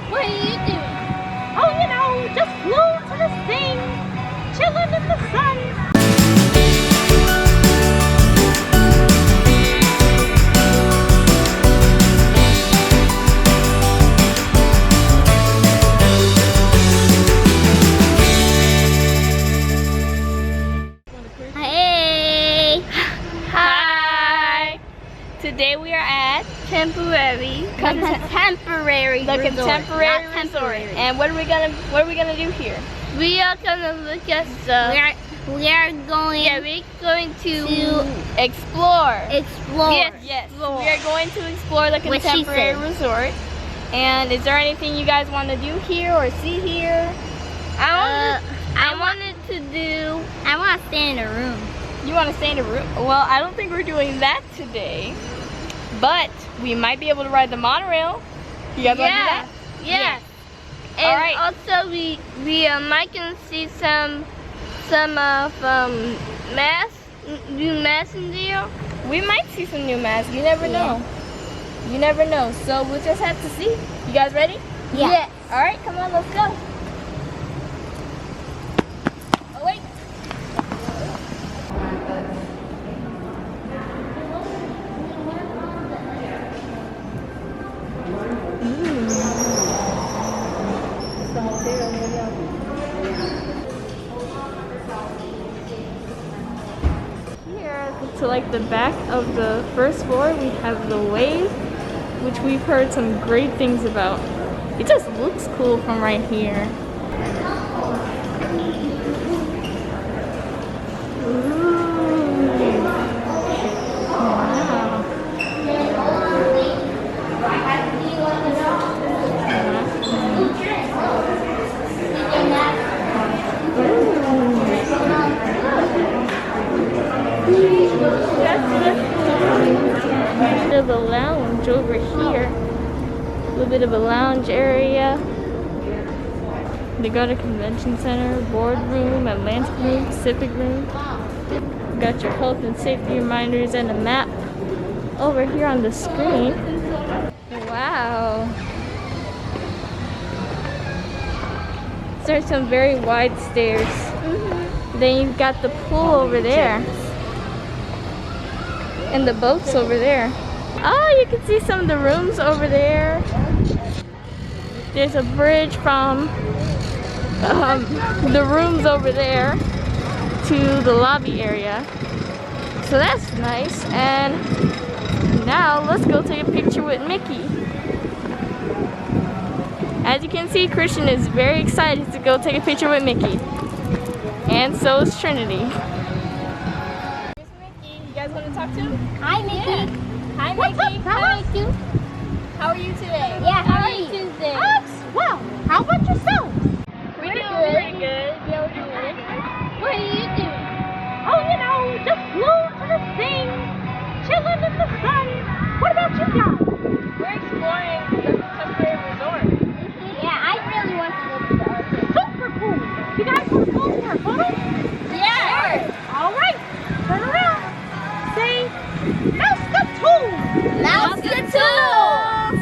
What are you doing? Oh, you know, just flew to this thing, chilling in the sun. Hey! Hi! Today we are at Contemporary resort. And what are we gonna do here? We are gonna look at stuff. We are going. Yeah, we're going to explore. explore. Yes. We are going to explore the What she contemporary said. resort. And is there anything you guys want to do here or see here? I wanted to do. I want to stay in a room. You want to stay in a room? Well, I don't think we're doing that today. But we might be able to ride the monorail. You guys want to do that? Yeah. And Alright. also we might can see some new masks in there. We might see some new masks. You never know. You never know. So we'll just have to see. You guys ready? Yeah. Yes. All right, come on, let's go. Oh, wait. Here to like the back of the first floor, we have the wave, which we've heard some great things about. It just looks cool from right here. There's a lounge over here. A little bit of a lounge area. They got a convention center, boardroom, Atlantic room, Pacific room. Got your health and safety reminders and a map over here on the screen. Wow. There's some very wide stairs. Then you've got the pool over there. And the boats over there. Oh, you can see some of the rooms over there. There's a bridge from the rooms over there to the lobby area. So that's nice. And now let's go take a picture with Mickey. As you can see, Christian is very excited to go take a picture with Mickey. And so is Trinity. Here's Mickey. You guys want to talk to him? Hi, Mickey. Yeah. Hi, What's Mickey. up? How are you? How are you today? Yeah, how are you today? Well, how about yourself? We're doing pretty good. Yeah, we're doing really good. What are you doing? Oh, you know, just flew to this thing, chilling in the sun. What about you guys? We're exploring the contemporary resort. Yeah, I really want to go to the other. Super cool. You guys want to go for a photo? Yeah. Sure. All right. Turn around. Say, mouse the tool. Mouse the tools.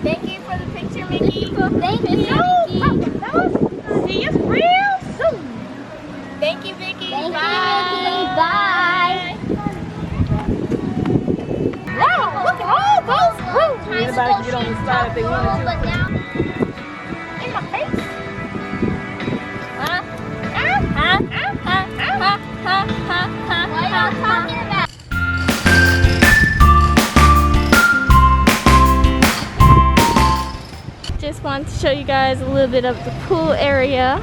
Thank you for the picture, Mickey. Thank you, No Mickey. problem, fellas. See you real soon. Thank you, Vicky. Thank Bye. you, Mickey. Bye. Wow, look at all those rooms. Anybody can get on the slide if they wanted to. In my face. What are y'all talking about? Just wanted to show you guys a little bit of the pool area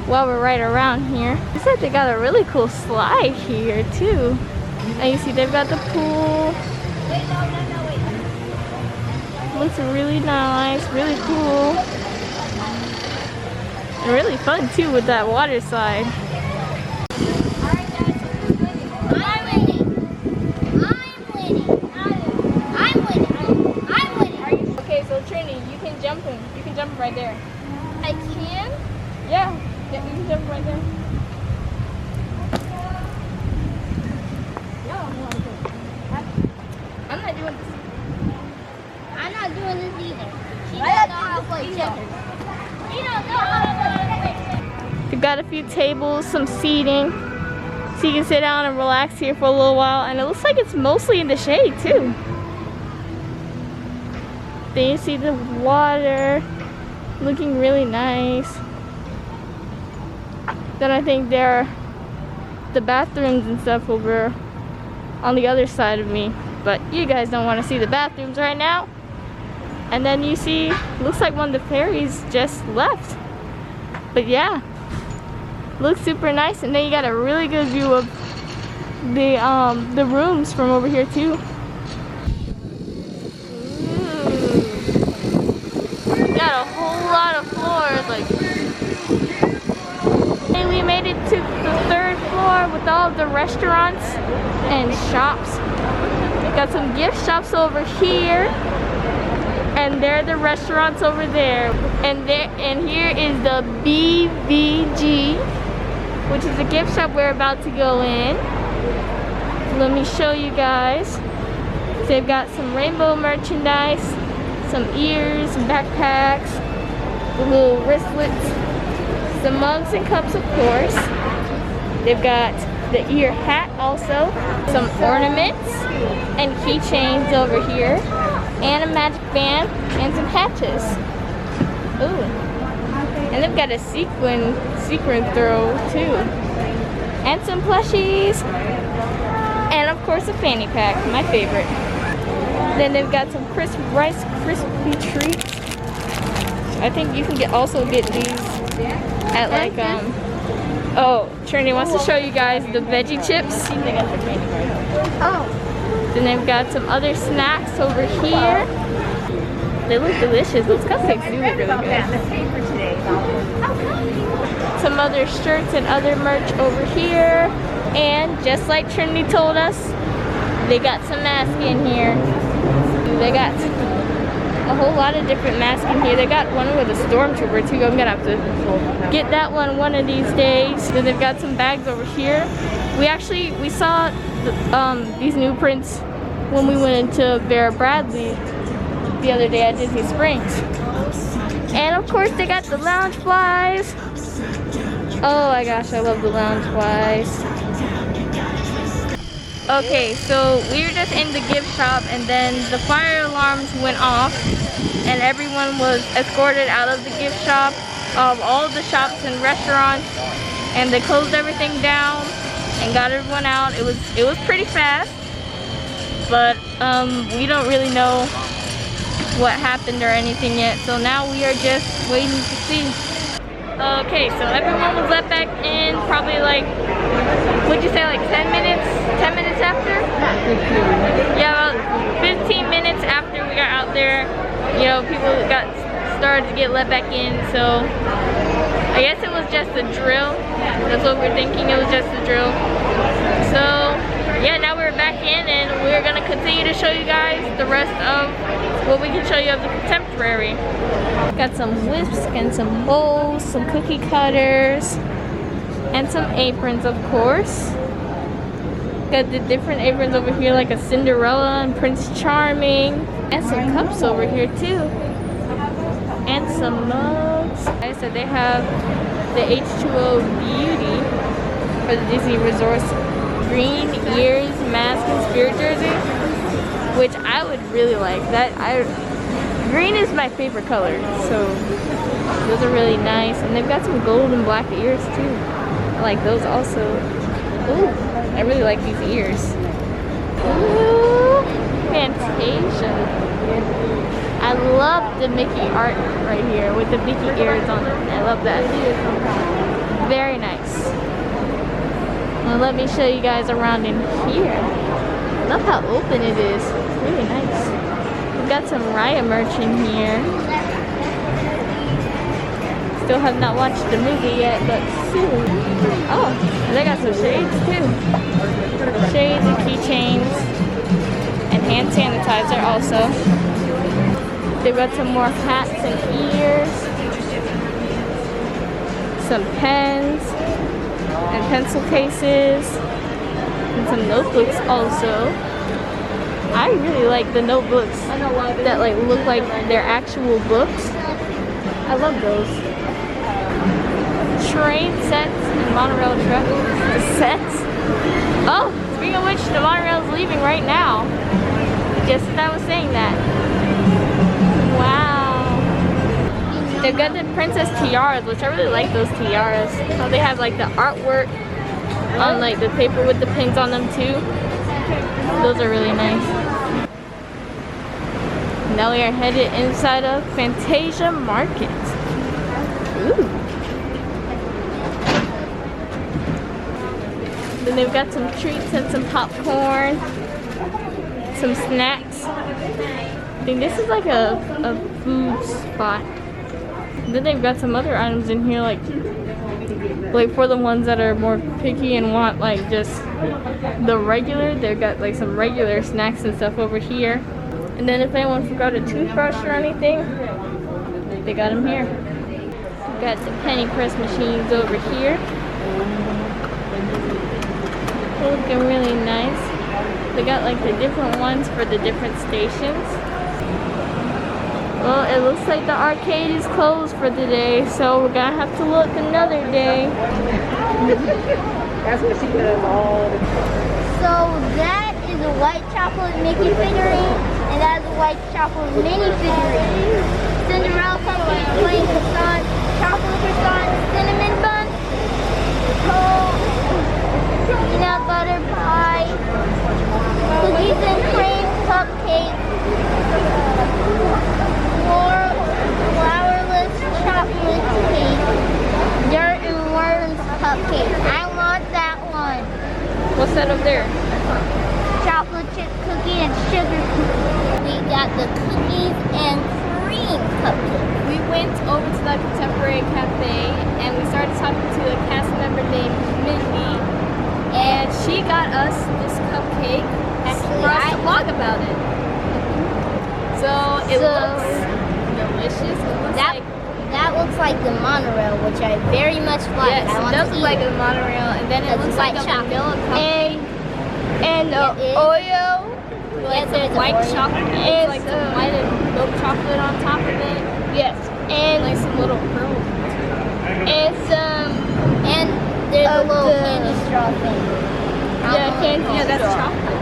while we're right around here. They said they got a really cool slide here too. And you see they've got the pool. Looks really nice, really cool. And really fun too with that water slide. Okay, so Trinity, you can jump him. You can jump him right there. I can? Yeah, you can jump right there. I'm not doing this. I'm not doing this either. We've got a few tables, some seating, so you can sit down and relax here for a little while. And it looks like it's mostly in the shade too. Then you see the water looking really nice. Then I think there are the bathrooms and stuff over on the other side of me. But you guys don't want to see the bathrooms right now. And then you see, looks like one of the ferries just left. But yeah, looks super nice. And then you got a really good view of the rooms from over here too. Ooh. Got a whole lot of floors. Like, hey, we made it to the 3rd floor with all the restaurants and shops. Got some gift shops over here. And there are the restaurants over there. And here is the BVG, which is the gift shop we're about to go in. Let me show you guys. So they've got some rainbow merchandise, some ears, backpacks, little wristlets, some mugs and cups, of course. They've got the ear hat also, some ornaments and keychains over here, and a magic band and some patches. Ooh. And they've got a sequin throw too. And some plushies. And of course a fanny pack, my favorite. Then they've got some Rice Krispie treats. I think you can also get these at like oh, Trinity wants to show you guys the veggie chips. Oh. Then they've got some other snacks over here. They look delicious. Those cupcakes do look really good. Some other shirts and other merch over here. And just like Trinity told us, they got some masks in here. They got a whole lot of different masks in here. They got one with a stormtrooper too. I'm gonna have to get that one of these days. Then they've got some bags over here. We saw these new prints when we went into Vera Bradley the other day at Disney Springs. And of course they got the lounge flies. Oh my gosh, I love the lounge flies. Okay, so we were just in the gift shop and then the fire alarms went off and everyone was escorted out of the gift shop, of all of the shops and restaurants, and they closed everything down and got everyone out. It was pretty fast, but we don't really know what happened or anything yet. So now we are just waiting to see. Okay, so everyone was let back in probably like, what'd you say, like 10 minutes? 10 minutes after? Yeah, about 15 minutes after we got out there, you know, people started to get let back in. So I guess it was just a drill. That's what we're thinking, it was just a drill. So yeah, now we're back in and we're gonna continue to show you guys the rest of what we can show you of the Contemporary. Got some whisk and some bowls, some cookie cutters, and some aprons, of course. Got the different aprons over here, like a Cinderella and Prince Charming, and some cups over here too, and some mugs. So they have the H2O Beauty for the Disney Resorts green ears, mask, and spirit jersey, which I would really like. Green is my favorite color, so those are really nice. And they've got some gold and black ears too. I like those also. Ooh, I really like these ears. Ooh, Fantasia. I love the Mickey art right here with the Mickey ears on it. I love that. Very nice. Well, let me show you guys around in here. I love how open it is. It's really nice. We've got some Raya merch in here. Still have not watched the movie yet, but soon. Oh, they got some shades too. Shades and keychains. And hand sanitizer also. They've got some more hats and ears. Some pens. And pencil cases. And some notebooks also. I really like the notebooks that like look like they're actual books. I love those. Train sets and monorail truck. The sets. Oh, speaking of which, the monorail's leaving right now. Just as I was saying that. Wow. They've got the princess tiaras, which I really like those tiaras. How they have like the artwork on like the paper with the pins on them too. Those are really nice. Now we are headed inside of Fantasia Market. Ooh. Then they've got some treats and some popcorn, some snacks. I think this is like a food spot. Then they've got some other items in here like for the ones that are more picky and want like just the regular. They've got like some regular snacks and stuff over here. And then if anyone forgot a toothbrush or anything, they got them here. We've got the penny press machines over here. Looking really nice. They got like the different ones for the different stations. Well, it looks like the arcade is closed for the day, so we're gonna have to look another day. That's what she does all the time. So that is a white chocolate Mickey figurine, and that is a white chocolate mini figurine. Cinderella cupcake, plain croissant, chocolate croissant, cinnamon bun, peanut butter pie, cookies and cream cupcake, flourless chocolate cake, dirt and worms cupcake. I want that one. What's that up there? Chocolate chip cookie and sugar cookie. We got the cookies and cream cupcake. We went over to the Contemporary Cafe and we started talking to a cast member named Mindy, and she got us this cupcake for us to vlog about it. So it looks delicious. That looks like the monorail, which I very much like. Yes, it does look like a monorail, and then it looks like a vanilla cupcake. And Oreo, like some white chocolate, and like some white and milk chocolate on top of it. Yes, and like some little pearls. And there's a little candy straw thing. Yeah, that's chocolate.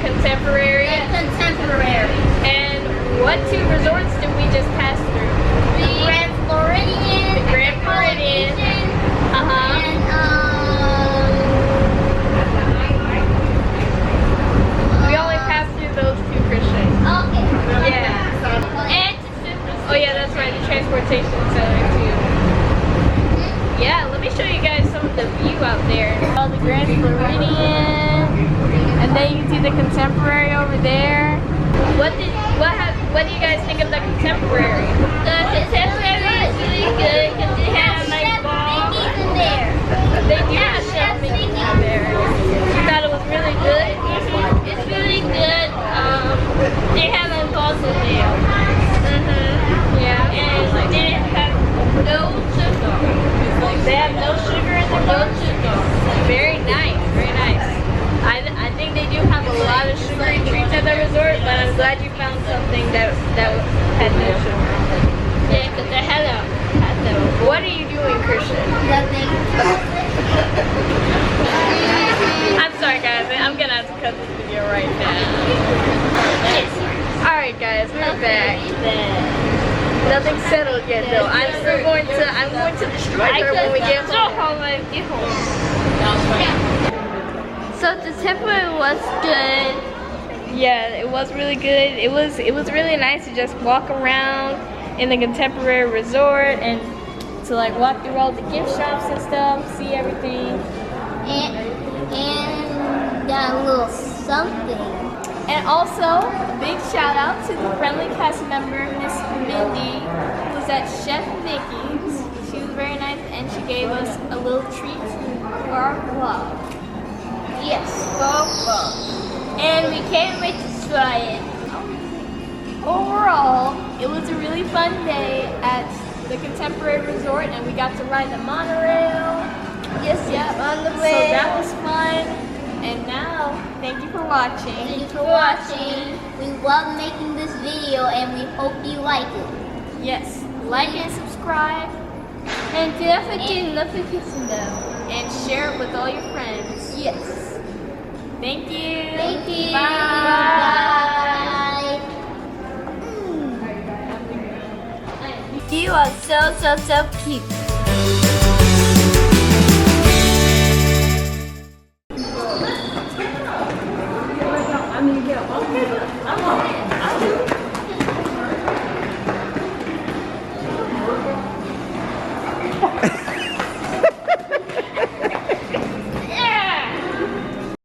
Contemporary. And what two resorts did we just pass through? The Grand Floridian. The Grand Floridian. And we only passed through those two, Christian. Okay. Yeah. And oh yeah, that's right, the transportation center too. Yeah, let me show you guys some of the view out there. Oh, the Grand Floridian. And then you can see the Contemporary over there. What do you guys think of the Contemporary? The Contemporary is really good because they have like balls in there. They do have Chef Mickey in there. You thought it was really good? It's really good. They have balls in there. Yeah. And they have no sugar. They have no sugar in their No balls? sugar. Very nice, very nice. I think they do have a lot of sugary treats at the resort, but I'm glad you found something that had no sugar. Yeah, because they had them. What are you doing, Christian? Nothing. I'm sorry, guys. I'm gonna have to cut this video right now. All right, guys, we're back. Nothing's settled yet, though. I'm going to destroy her when we get home. So the temporary was good. Yeah, it was really good. It was really nice to just walk around in the Contemporary Resort and to like walk through all the gift shops and stuff, see everything. And got a little something. And also, big shout out to the friendly cast member, Miss Mindy, who's at Chef Mickey's. She was very nice and she gave us a little treat for our vlog. Yes, and we can't wait to try it. Overall, it was a really fun day at the Contemporary Resort, and we got to ride the monorail. Yes, on the way. So that was fun. And now, thank you for watching. Thank you for watching. We love making this video, and we hope you like it. Yes, like and subscribe, And don't forget the notification bell. and share it with all your friends. Yes. Thank you. Thank you. Bye. Bye. You are so cute.